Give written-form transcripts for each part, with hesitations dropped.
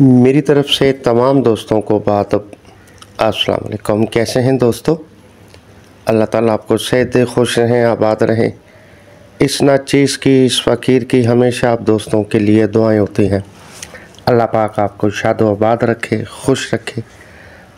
मेरी तरफ से तमाम दोस्तों को अस्सलाम वालेकुम। कैसे हैं दोस्तों? अल्लाह ताला आपको सेहत दे, खुश रहें, आबाद रहें। इस नाचीज़ की, इस फ़कीर की हमेशा आप दोस्तों के लिए दुआएं होती हैं। अल्लाह पाक आपको शाद आबाद रखे, खुश रखे।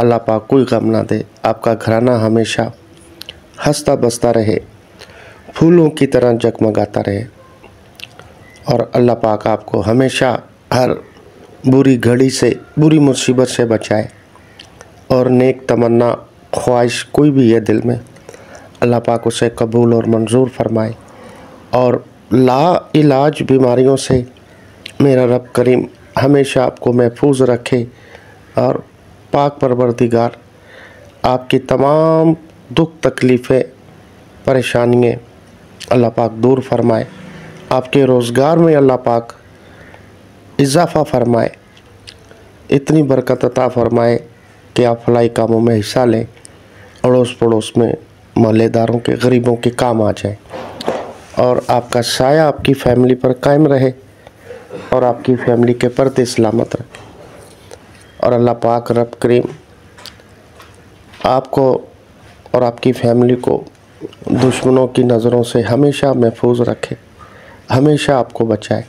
अल्लाह पाक कोई गम ना दे। आपका घराना हमेशा हंसता बसता रहे, फूलों की तरह जगमगाता रहे और अल्लाह पाक आपको हमेशा हर बुरी घड़ी से, बुरी मुसीबत से बचाए। और नेक तमन्ना, ख्वाहिश कोई भी है दिल में, अल्लाह पाक उसे कबूल और मंजूर फरमाए। और ला इलाज बीमारियों से मेरा रब करीम हमेशा आपको महफूज रखे और पाक परवरदिगार आपकी तमाम दुख तकलीफ़ें, परेशानियाँ अल्लाह पाक दूर फरमाए। आपके रोज़गार में अल्लाह पाक इजाफ़ा फरमाए, इतनी बरकत अता फरमाए कि आप फलाही कामों में हिस्सा लें, अड़ोस पड़ोस में मोहल्लेदारों के, गरीबों के काम आ जाए और आपका साया आपकी फ़ैमिली पर कायम रहे और आपकी फ़ैमिली के पर्दे सलामत रखे। और अल्लाह पाक रब करीम आपको और आपकी फ़ैमिली को दुश्मनों की नज़रों से हमेशा महफूज रखे, हमेशा आपको बचाए।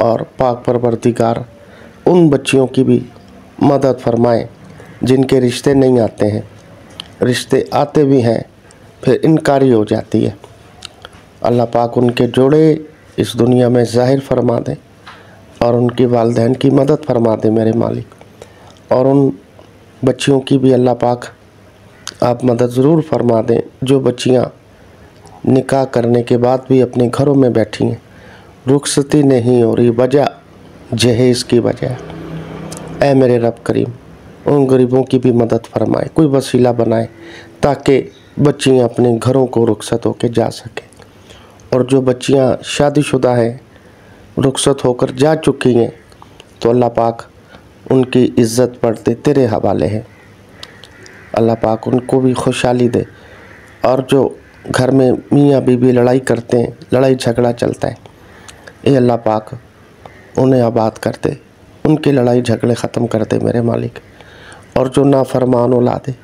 और पाक परवरदिगार उन बच्चियों की भी मदद फरमाए जिनके रिश्ते नहीं आते हैं, रिश्ते आते भी हैं फिर इनकारी हो जाती है। अल्लाह पाक उनके जोड़े इस दुनिया में ज़ाहिर फरमा दें और उनकी वालिदैन की मदद फरमा दें मेरे मालिक। और उन बच्चियों की भी अल्लाह पाक आप मदद ज़रूर फरमा दें जो बच्चियां निकाह करने के बाद भी अपने घरों में बैठी हैं, रुखसती नहीं हो रही, वजह जहेज़ की वजह। ऐ मेरे रब करीम उन गरीबों की भी मदद फरमाए, कोई वसीला बनाए ताकि बच्चियां अपने घरों को रुखसत होकर जा सकें। और जो बच्चियां शादीशुदा हैं, रुखसत होकर जा चुकी हैं, तो अल्लाह पाक उनकी इज़्ज़त बढ़ते तेरे हवाले है। अल्लाह पाक उनको भी खुशहाली दे। और जो घर में मियाँ बीवी लड़ाई करते हैं, लड़ाई झगड़ा चलता है, ये अल्लाह पाक उन्हें आबाद कर दे, उनकी लड़ाई झगड़े ख़त्म कर दे मेरे मालिक। और जो नाफरमान औलादे,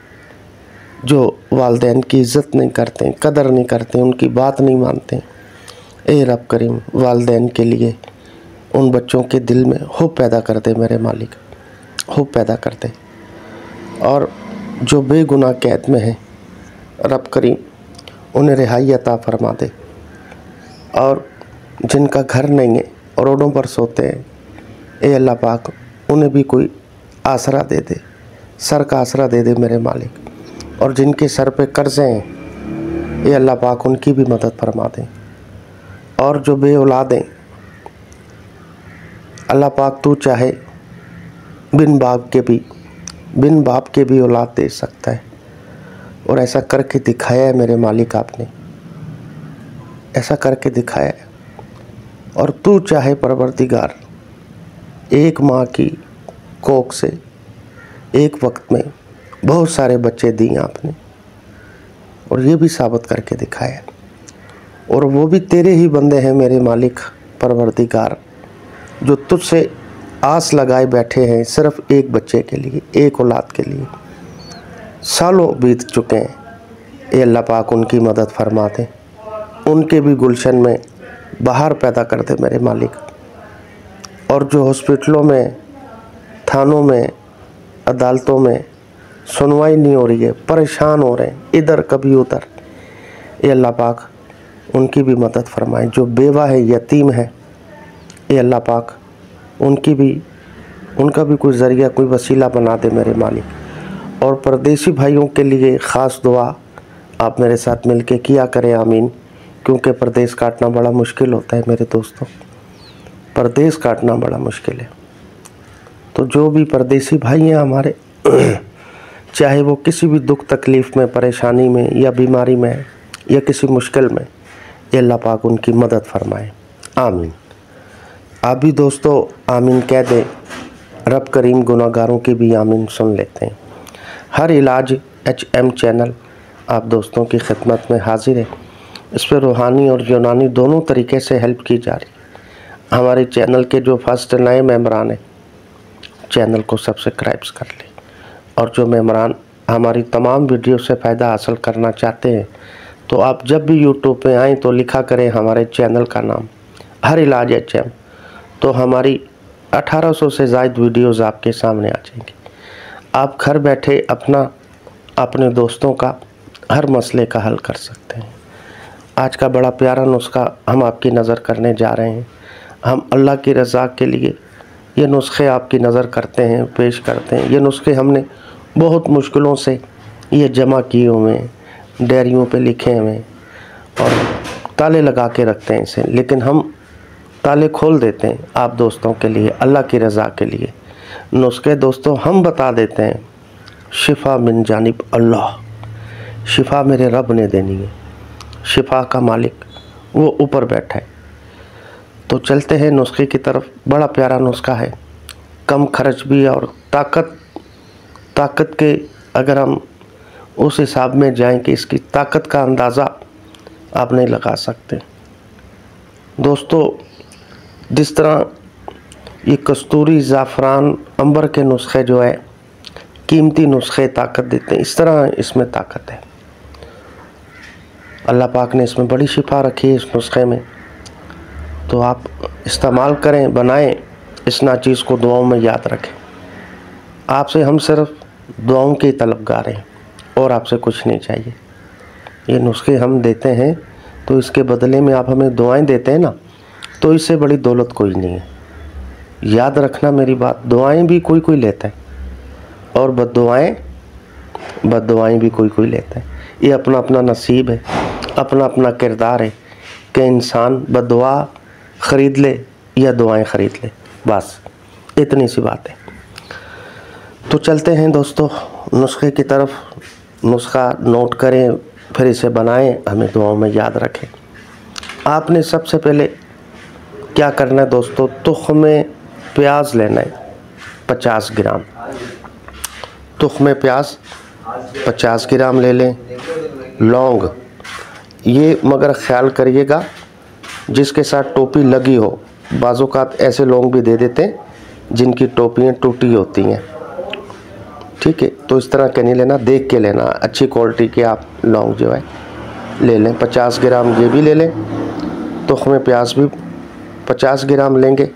जो वालिदैन की इज़्ज़त नहीं करते, कदर नहीं करते, उनकी बात नहीं मानते, ए रब करीम वालिदैन के लिए उन बच्चों के दिल में हुब पैदा कर दे मेरे मालिक, हुब पैदा कर दे। और जो बेगुनाह कैद में हैं, रब करीम उन्हें रिहाई अता फरमा दे। और जिनका घर नहीं है और रोडों पर सोते हैं, ए अल्लाह पाक उन्हें भी कोई आसरा दे दे, सर का आसरा दे दे मेरे मालिक। और जिनके सर पे कर्ज़े हैं, ए अल्लाह पाक उनकी भी मदद फरमा दें। और जो बे औलाद हैं, अल्लाह पाक तू चाहे बिन बाप के भी औलाद दे सकता है। और ऐसा करके दिखाया है मेरे मालिक, आपने ऐसा करके दिखाया है। और तू चाहे परवरदिगार एक माँ की कोख से एक वक्त में बहुत सारे बच्चे दिए आपने, और ये भी साबित करके दिखाया है। और वो भी तेरे ही बंदे हैं मेरे मालिक परवरदिगार, जो तुझसे आस लगाए बैठे हैं सिर्फ़ एक बच्चे के लिए, एक औलाद के लिए। सालों बीत चुके हैं, ये अल्लाह पाक उनकी मदद फरमा दे, उनके भी गुलशन में बाहर पैदा कर दे मेरे मालिक। और जो हॉस्पिटलों में, थानों में, अदालतों में सुनवाई नहीं हो रही है, परेशान हो रहे हैं, इधर कभी उधर, ये अल्लाह पाक उनकी भी मदद फरमाए। जो बेवा है, यतीम है, ये अल्लाह पाक उनका भी कोई ज़रिया, कोई वसीला बना दे मेरे मालिक। और परदेसी भाइयों के लिए ख़ास दुआ आप मेरे साथ मिलके किया करें, आमीन। क्योंकि परदेश काटना बड़ा मुश्किल होता है मेरे दोस्तों, परदेश काटना बड़ा मुश्किल है। तो जो भी परदेसी भाई हैं हमारे, चाहे वो किसी भी दुख तकलीफ़ में, परेशानी में या बीमारी में या किसी मुश्किल में, ये अल्लाह पाक उनकी मदद फरमाए, आमीन। आप भी दोस्तों आमीन कह दें, रब करीम गुनाहगारों की भी आमीन सुन लेते हैं। हर इलाज HM चैनल आप दोस्तों की खिदमत में हाजिर है। इस पर रूहानी और यूनानी दोनों तरीके से हेल्प की जा रही है। हमारे चैनल के जो फर्स्ट नए मेंबरान हैं, चैनल को सब्सक्राइब कर लें। और जो मेहमान हमारी तमाम वीडियो से फ़ायदा हासिल करना चाहते हैं तो आप जब भी यूट्यूब पे आएँ तो लिखा करें हमारे चैनल का नाम हर इलाज HM, तो हमारी 1800 से ज़ायद वीडियोज़ आपके सामने आ जाएंगी। आप घर बैठे अपने दोस्तों का हर मसले का हल कर सकते हैं। आज का बड़ा प्यारा नुस्खा हम आपकी नज़र करने जा रहे हैं। हम अल्लाह की रज़ा के लिए ये नुस्खे आपकी नज़र करते हैं, पेश करते हैं। ये नुस्खे हमने बहुत मुश्किलों से ये जमा किए हुए हैं, डायरियों पे लिखे हुए हैं और ताले लगा के रखते हैं इसे, लेकिन हम ताले खोल देते हैं आप दोस्तों के लिए, अल्लाह की रज़ा के लिए। नुस्खे दोस्तों हम बता देते हैं, शिफा मिन जानिब अल्लाह, शिफा मेरे रब ने देनी है, शिफा का मालिक वो ऊपर बैठा है। तो चलते हैं नुस्खे की तरफ। बड़ा प्यारा नुस्खा है, कम खर्च भी और ताकत के अगर हम उस हिसाब में जाएं कि इसकी ताकत का अंदाज़ा आप नहीं लगा सकते। दोस्तों जिस तरह ये कस्तूरी, ज़ाफ़रान, अंबर के नुस्खे जो है कीमती नुस्खे ताकत देते हैं, इस तरह इसमें ताकत है। अल्लाह पाक ने इसमें बड़ी शिफा रखी है इस नुस्खे में। तो आप इस्तेमाल करें, बनाएं, इस नाचीज़ को दुआओं में याद रखें। आपसे हम सिर्फ दुआओं की तलबगार हैं और आपसे कुछ नहीं चाहिए। ये नुस्खे हम देते हैं तो इसके बदले में आप हमें दुआएं देते हैं ना, तो इससे बड़ी दौलत कोई नहीं है। याद रखना मेरी बात, दुआएं भी कोई लेता है और बद्दुआएं भी कोई लेता है। ये अपना अपना नसीब है, अपना अपना किरदार है कि इंसान बद्दुआ ख़रीद ले या दुआएं ख़रीद ले, बस इतनी सी बात है। तो चलते हैं दोस्तों नुस्खे की तरफ। नुस्खा नोट करें, फिर इसे बनाएं, हमें दुआओं में याद रखें। आपने सबसे पहले क्या करना है दोस्तों, तुख्मे प्याज लेना है 50 ग्राम। तुख्मे प्याज 50 ग्राम ले लें। लौंग, ये मगर ख्याल करिएगा जिसके साथ टोपी लगी हो। बाज़ोकात ऐसे लौंग भी दे देते हैं जिनकी टोपियाँ टूटी होती हैं, ठीक है। तो इस तरह के नहीं लेना, देख के लेना, अच्छी क्वालिटी के आप लौंग जो है ले लें। 50 ग्राम ये भी ले लें। तुख्मे प्याज भी 50 ग्राम लेंगे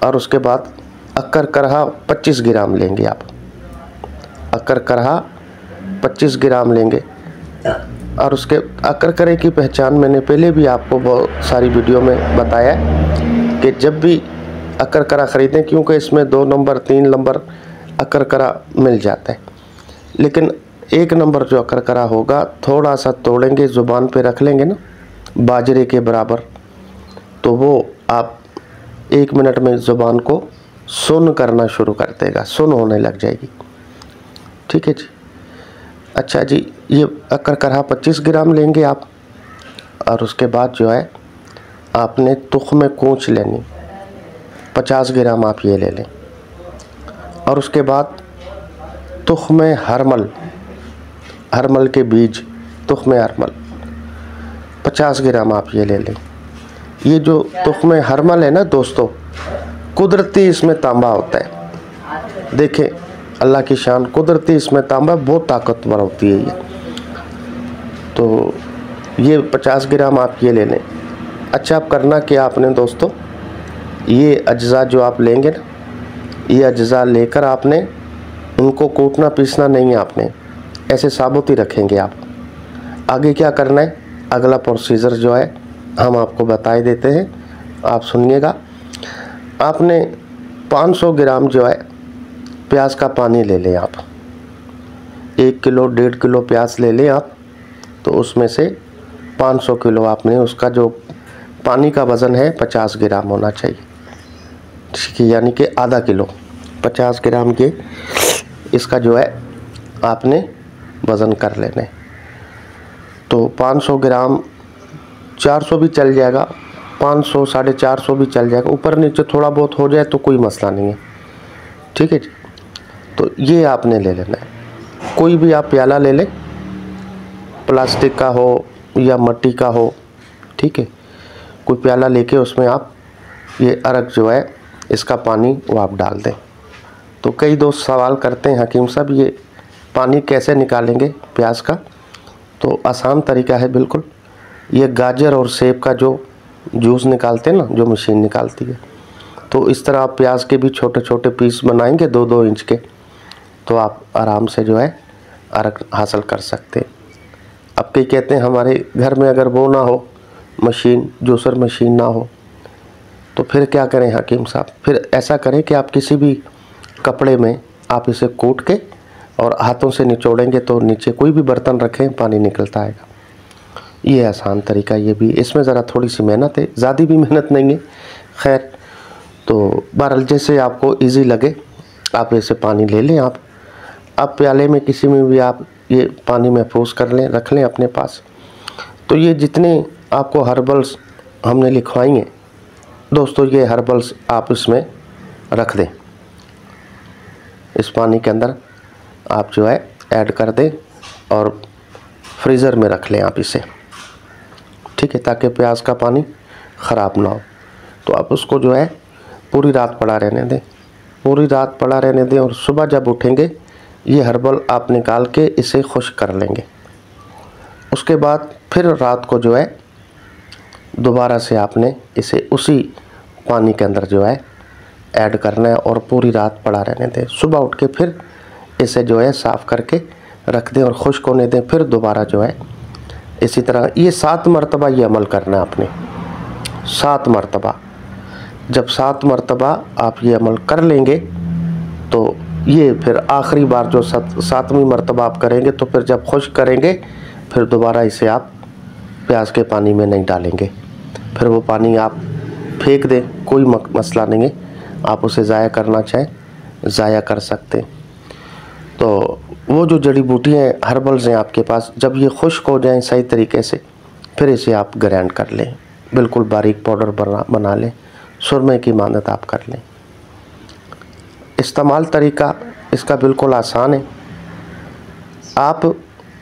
और उसके बाद अक्कर करहा 25 ग्राम लेंगे आप। अक्कर करहा 25 ग्राम लेंगे। और उसके अक्कर करे की पहचान मैंने पहले भी आपको बहुत सारी वीडियो में बताया है कि जब भी अक्कर करा ख़रीदें, क्योंकि इसमें 2 नंबर 3 नंबर अक्कर करा मिल जाता है, लेकिन 1 नंबर जो अक्कर करा होगा थोड़ा सा तोड़ेंगे, ज़ुबान पे रख लेंगे ना बाजरे के बराबर, तो वो आप 1 मिनट में ज़ुबान को सुन करना शुरू कर देगा, सुन होने लग जाएगी, ठीक है जी। अच्छा जी, ये अक्कर करहा 25 ग्राम लेंगे आप। और उसके बाद जो है आपने तुख्मे कूच लेनी 50 ग्राम आप ये ले लें। और उसके बाद तुख्मे हरमल के बीज, तुख्मे हरमल 50 ग्राम आप ये ले लें। ये जो तुख्मे हरमल है ना दोस्तों, कुदरती इसमें तांबा होता है। देखें अल्लाह की शान, कुदरती इसमें तांबा बहुत ताकतवर होती है ये। तो ये 50 ग्राम आप ये ले लें। अच्छा, आप करना क्या आपने दोस्तों, ये अज्जा जो आप लेंगे ना, ये अज्जा लेकर आपने उनको कूटना पीसना नहीं है, आपने ऐसे साबुत ही रखेंगे आप। आगे क्या करना है, अगला प्रोसीजर जो है हम आपको बता देते हैं, आप सुनिएगा। आपने 500 ग्राम जो है प्याज का पानी ले लें आप। 1 किलो 1.5 किलो प्याज ले लें आप, तो उसमें से 500 किलो आपने उसका जो पानी का वज़न है 50 ग्राम होना चाहिए, ठीक है, यानी कि आधा किलो 50 ग्राम के इसका जो है आपने वज़न कर लेना है। तो 500 ग्राम 400 भी चल जाएगा, 500 450 भी चल जाएगा, ऊपर नीचे थोड़ा बहुत हो जाए तो कोई मसला नहीं है, ठीक है जी। तो ये आपने ले लेना है। कोई भी आप प्याला ले लें, प्लास्टिक का हो या मिट्टी का हो, ठीक है, कोई प्याला लेके उसमें आप ये अरक जो है इसका पानी वो आप डाल दें। तो कई दोस्त सवाल करते हैं हकीम साहब ये पानी कैसे निकालेंगे प्याज का। तो आसान तरीका है बिल्कुल। ये गाजर और सेब का जो जूस निकालते हैं ना, जो मशीन निकालती है, तो इस तरह आप प्याज के भी छोटे छोटे पीस बनाएंगे 2-2 इंच के, तो आप आराम से जो है अर्क हासिल कर सकते हैं। अब कई कहते हैं हमारे घर में अगर वो ना हो, मशीन, जूसर मशीन ना हो, तो फिर क्या करें हकीम साहब? फिर ऐसा करें कि आप किसी भी कपड़े में आप इसे कूट के और हाथों से निचोड़ेंगे तो नीचे कोई भी बर्तन रखें पानी निकलता आएगा। ये आसान तरीका ये भी। इसमें ज़रा थोड़ी सी मेहनत है, ज़्यादा भी मेहनत नहीं है। खैर, तो बहरहाल जैसे आपको इजी लगे आप ऐसे पानी ले लें। आप प्याले में किसी में भी आप ये पानी महफूज कर लें, रख लें अपने पास। तो ये जितने आपको हर्बल्स हमने लिखवाई हैं दोस्तों, ये हर्बल्स आप इसमें रख दें, इस पानी के अंदर आप जो है ऐड कर दें और फ्रीज़र में रख लें आप इसे, ठीक है, ताकि प्याज का पानी ख़राब ना हो। तो आप उसको जो है पूरी रात पड़ा रहने दें, पूरी रात पड़ा रहने दें, और सुबह जब उठेंगे ये हर्बल आप निकाल के इसे खुश्क कर लेंगे। उसके बाद फिर रात को जो है दोबारा से आपने इसे उसी पानी के अंदर जो है ऐड करना है और पूरी रात पड़ा रहने दें। सुबह उठ के फिर इसे जो है साफ़ करके रख दें और खुश्क होने दें। फिर दोबारा जो है इसी तरह ये 7 मरतबा ये अमल करना है आपने, 7 मरतबा। जब 7 मरतबा आप ये अमल कर लेंगे तो ये फिर आखिरी बार जो 7वीं मरतबा आप करेंगे, तो फिर जब खुश्क करेंगे फिर दोबारा इसे आप प्याज के पानी में नहीं डालेंगे। फिर वो पानी आप फेंक दें, कोई मसला नहीं है। आप उसे ज़ाया करना चाहें ज़ाया कर सकते हैं। तो वो जो जड़ी बूटियाँ हर्बल्स हैं आपके पास, जब ये खुश्क हो जाएं सही तरीके से, फिर इसे आप ग्राइंड कर लें, बिल्कुल बारीक पाउडर बना लें, सुरमे की मानत आप कर लें। इस्तेमाल तरीका इसका बिल्कुल आसान है। आप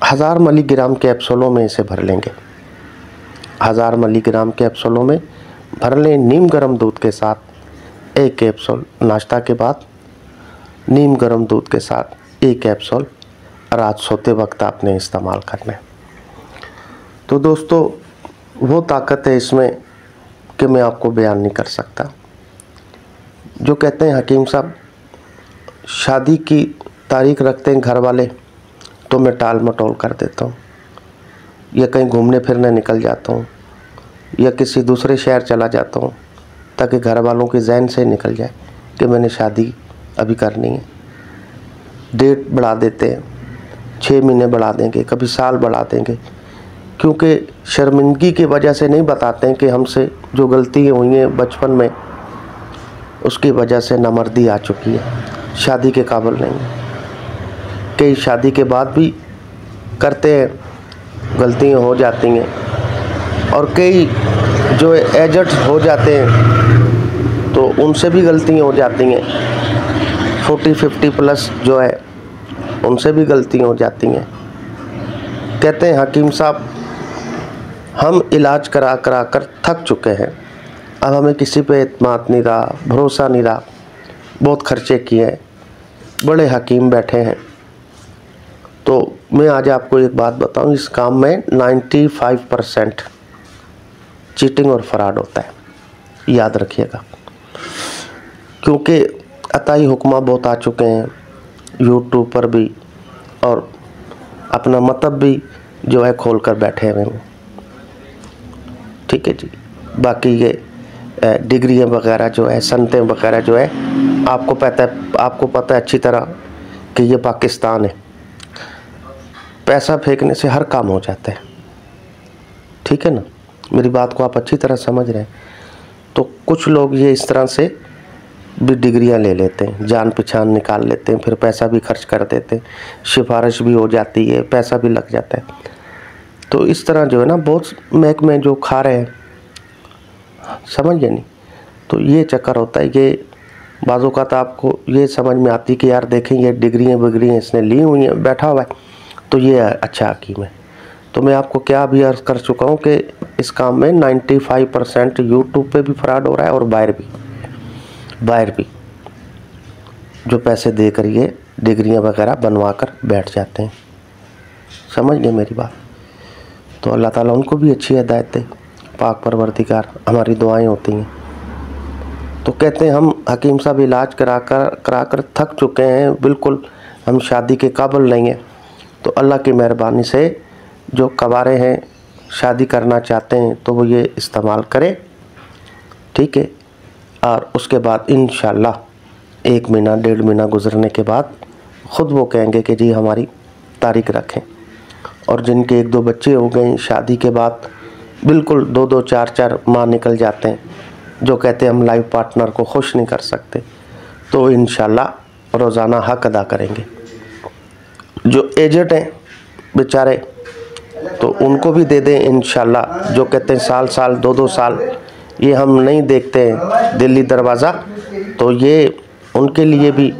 1000 मिलीग्राम कैप्सूलों में इसे भर लेंगे, 1000 मिलीग्राम कैप्सूलों में भर लें। नीम गर्म दूध के साथ 1 कैप्सूल नाश्ता के बाद, नीम गर्म दूध के साथ 1 कैप्सूल रात सोते वक्त आपने इस्तेमाल करना है। तो दोस्तों वो ताकत है इसमें कि मैं आपको बयान नहीं कर सकता। जो कहते हैं हकीम साहब शादी की तारीख रखते हैं घर वाले, तो मैं टाल मटोल कर देता हूँ, या कहीं घूमने फिरने निकल जाता हूँ, या किसी दूसरे शहर चला जाता हूँ, ताकि घर वालों के जहन से निकल जाए कि मैंने शादी अभी करनी है। डेट बढ़ा देते हैं, 6 महीने बढ़ा देंगे, कभी साल बढ़ा देंगे, क्योंकि शर्मिंदगी की वजह से नहीं बताते हैं कि हमसे जो गलतियाँ हुई हैं बचपन में, उसकी वजह से नामर्दी आ चुकी है, शादी के काबिल नहीं है। कई शादी के बाद भी करते हैं, गलतियाँ हो जाती हैं, और कई जो एजड हो जाते हैं तो उनसे भी गलतियाँ हो जाती हैं। 40-50 प्लस जो है उनसे भी गलतियाँ हो जाती हैं। कहते हैं हकीम साहब हम इलाज करा कर थक चुके हैं, अब हमें किसी पे एतमाद नहीं रहा, भरोसा नहीं रहा, बहुत खर्चे किए हैं, बड़े हकीम बैठे हैं। तो मैं आज आपको एक बात बताऊं, इस काम में 95% चीटिंग और फ्रॉड होता है, याद रखिएगा। क्योंकि अताई हुक्मा बहुत आ चुके हैं यूट्यूब पर भी, और अपना मतलब भी जो है खोल कर बैठे हुए हैं, ठीक है जी। बाकी ये डिग्रियाँ वगैरह जो है, सनतें वगैरह जो है, आपको पता है अच्छी तरह कि ये पाकिस्तान है, पैसा फेंकने से हर काम हो जाता है, ठीक है ना। मेरी बात को आप अच्छी तरह समझ रहे हैं। तो कुछ लोग ये इस तरह से भी डिग्रियां ले लेते हैं, जान पहचान निकाल लेते हैं, फिर पैसा भी खर्च कर देते हैं, सिफारिश भी हो जाती है, पैसा भी लग जाता है। तो इस तरह जो है ना बहुत महकमे जो खा रहे हैं, समझिए नहीं। तो ये चक्कर होता है। ये बाज़ों का तो आपको ये समझ में आती कि यार देखें ये डिग्रियाँ इसने ली हुई हैं, बैठा हुआ है, तो ये अच्छा हकीम है। तो मैं आपको क्या भी अर्ज़ कर चुका हूँ कि इस काम में 95% यूट्यूब पे भी फ्रॉड हो रहा है और बाहर भी। जो पैसे दे कर ये डिग्रियां वगैरह बनवा कर बैठ जाते हैं। समझ गए मेरी बात? तो अल्लाह ताला उनको भी अच्छी हिदायत दे। पाक परवरदिगार, हमारी दुआएं होती हैं। तो कहते हैं हम हकीम साहब इलाज करा कर थक चुके हैं, बिल्कुल हम शादी के काबिल नहीं हैं। तो अल्लाह की मेहरबानी से जो कवारे हैं, शादी करना चाहते हैं, तो वो ये इस्तेमाल करें, ठीक है। और उसके बाद इंशाअल्लाह 1 महीना 1.5 महीना गुजरने के बाद ख़ुद वो कहेंगे कि जी हमारी तारीख रखें। और जिनके 1-2 बच्चे हो गए शादी के बाद, बिल्कुल 2-2 4-4 माह निकल जाते हैं, जो कहते हैं हम लाइफ पार्टनर को खुश नहीं कर सकते, तो इंशाअल्लाह रोज़ाना हक अदा करेंगे। जो एजेड हैं बेचारे, तो उनको भी दे दें इंशाअल्लाह। जो कहते हैं साल 2-2 साल ये हम नहीं देखते हैं दिल्ली दरवाज़ा, तो ये उनके लिए भी,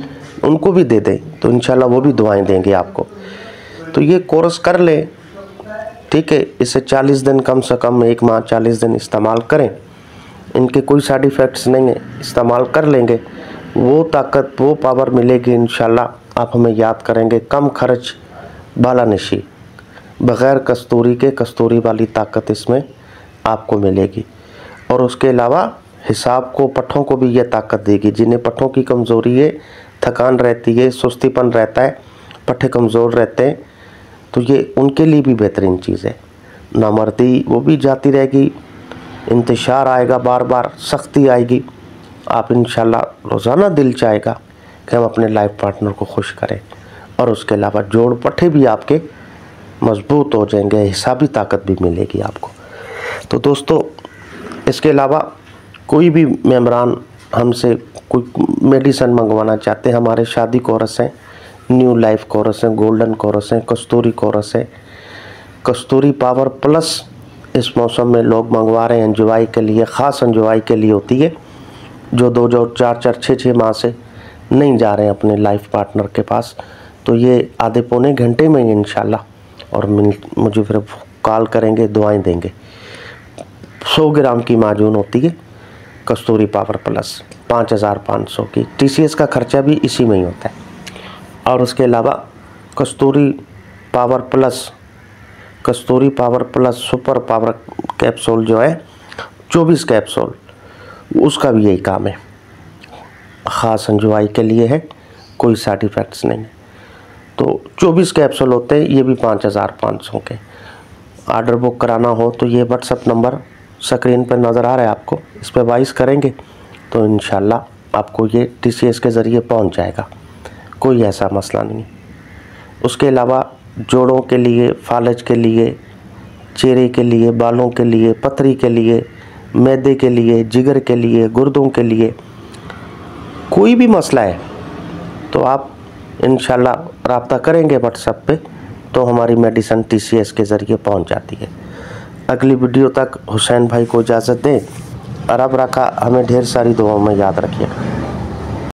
उनको भी दे दें, तो इंशाअल्लाह वो भी दुआएं देंगे आपको। तो ये कोर्स कर लें, ठीक है। इसे 40 दिन, कम से कम 1 माह 40 दिन इस्तेमाल करें। इनके कोई साइड इफ़ेक्ट्स नहीं है, इस्तेमाल कर लेंगे, वो ताकत, वो पावर मिलेगी इंशाअल्लाह। आप हमें याद करेंगे। कम खर्च, बाला नशी, बग़ैर कस्तूरी के कस्तूरी वाली ताकत इसमें आपको मिलेगी। और उसके अलावा हिसाब को, पट्ठों को भी ये ताकत देगी। जिन्हें पट्ठों की कमज़ोरी है, थकान रहती है, सुस्तीपन रहता है, पट्ठे कमज़ोर रहते हैं, तो ये उनके लिए भी बेहतरीन चीज़ है। नामर्दी वो भी जाती रहेगी, इंतशार आएगा, बार बार सख्ती आएगी। आप इंशाल्लाह रोज़ाना दिल चाहेगा कि हम अपने लाइफ पार्टनर को खुश करें। और उसके अलावा जोड़ पट्ठे भी आपके मजबूत हो जाएंगे, हिसाबी ताकत भी मिलेगी आपको। तो दोस्तों, इसके अलावा कोई भी मेम्बरान हमसे कोई मेडिसिन मंगवाना चाहते हैं, हमारे शादी कोर्स हैं, न्यू लाइफ कोर्स हैं, गोल्डन कोर्स हैं, कस्तूरी कोर्स है, कस्तूरी पावर प्लस इस मौसम में लोग मंगवा रहे हैं एंजॉय के लिए, ख़ास एंजॉय के लिए होती है। जो 2 4 6 माह से नहीं जा रहे हैं अपने लाइफ पार्टनर के पास, तो ये आधे पौने घंटे में ही इंशाल्लाह, और मुझे फिर कॉल करेंगे, दुआएं देंगे। 100 ग्राम की माजून होती है कस्तूरी पावर प्लस, 5500 की। TCS का खर्चा भी इसी में ही होता है। और उसके अलावा Kasturi power plus super power capsule जो है 24 कैप्सूल, उसका भी यही काम है, ख़ास एंजॉय के लिए है, कोई साइड इफ़ेक्ट्स नहीं है। तो 24 कैप्सूल होते हैं, ये भी 5500 के। ऑर्डर बुक कराना हो तो ये व्हाट्सएप नंबर स्क्रीन पर नज़र आ रहा है आपको, इस पर वॉइस करेंगे तो इंशाल्लाह आपको ये TCS के ज़रिए पहुंच जाएगा, कोई ऐसा मसला नहीं है। उसके अलावा जोड़ों के लिए, फालज के लिए, चेहरे के लिए, बालों के लिए, पथरी के लिए, मैदे के लिए, जिगर के लिए, गुर्दों के लिए, कोई भी मसला है तो आप इंशाल्लाह रब्ता करेंगे व्हाट्सएप पे, तो हमारी मेडिसिन TCS के ज़रिए पहुंच जाती है। अगली वीडियो तक हुसैन भाई को इजाज़त दें। और अब रखा, हमें ढेर सारी दुआओं में याद रखिएगा।